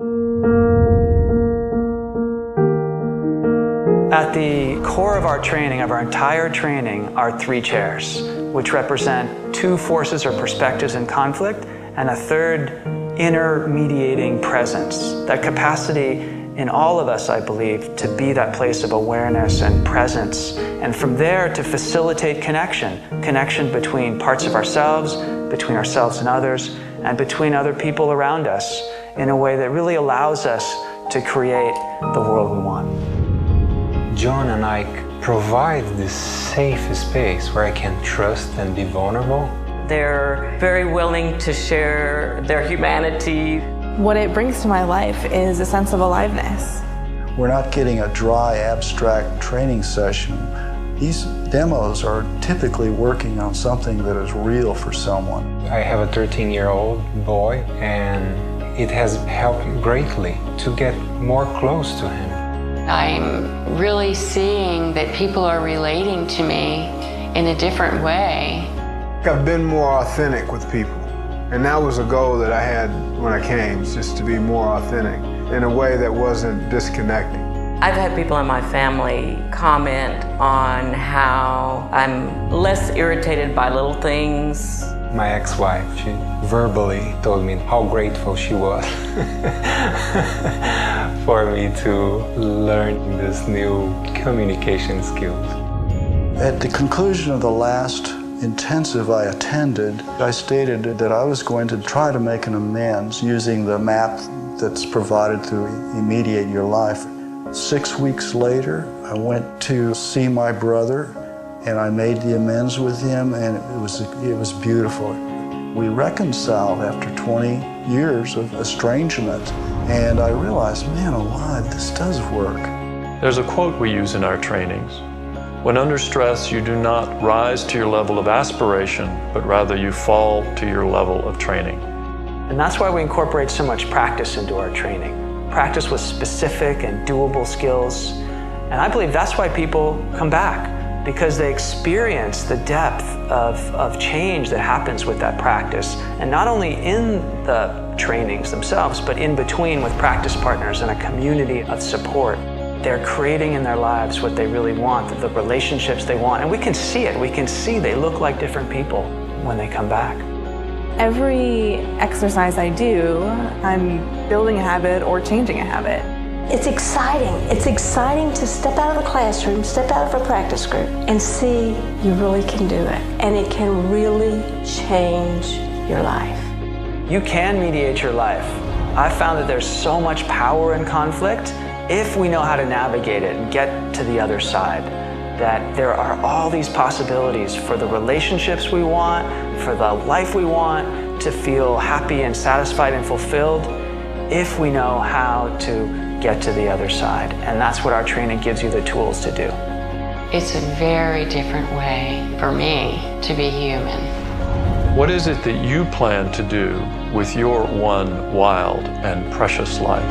At the core of our training, of our entire training, are 3 chairs, which represent 2 forces or perspectives in conflict, and a third inner mediating presence. That capacity in all of us, I believe, to be that place of awareness and presence, and from there to facilitate connection between parts of ourselves, between ourselves and others, and between other people around us in a way that really allows us to create the world we want. John and I provide this safe space where I can trust and be vulnerable. They're very willing to share their humanity. What it brings to my life is a sense of aliveness. We're not getting a dry, abstract training session. These demos are typically working on something that is real for someone. I have a 13-year-old boy, and it has helped greatly to get more close to him. I'm really seeing that people are relating to me in a different way. I've been more authentic with people, and that was a goal that I had when I came, just to be more authentic in a way that wasn't disconnecting. I've had people in my family comment on how I'm less irritated by little things. My ex-wife, she verbally told me how grateful she was for me to learn this new communication skills. At the conclusion of the last intensive I attended, I stated that I was going to try to make an amends using the map that's provided through Mediate Your Life. 6 weeks later, I went to see my brother, and I made the amends with him, and it was beautiful. We reconciled after 20 years of estrangement, and I realized, man alive, this does work. There's a quote we use in our trainings. When under stress, you do not rise to your level of aspiration, but rather you fall to your level of training. And that's why we incorporate so much practice into our training. Practice with specific and doable skills. And I believe that's why people come back, because they experience the depth of change that happens with that practice. And not only in the trainings themselves, but in between with practice partners and a community of support. They're creating in their lives what they really want, the relationships they want. And we can see it. We can see they look like different people when they come back. Every exercise I do, I'm building a habit or changing a habit. It's exciting. It's exciting to step out of the classroom, step out of a practice group, and see you really can do it. And it can really change your life. You can mediate your life. I've found that there's so much power in conflict if we know how to navigate it and get to the other side. That there are all these possibilities for the relationships we want, for the life we want, to feel happy and satisfied and fulfilled, if we know how to get to the other side. And that's what our training gives you the tools to do. It's a very different way for me to be human. What is it that you plan to do with your one wild and precious life?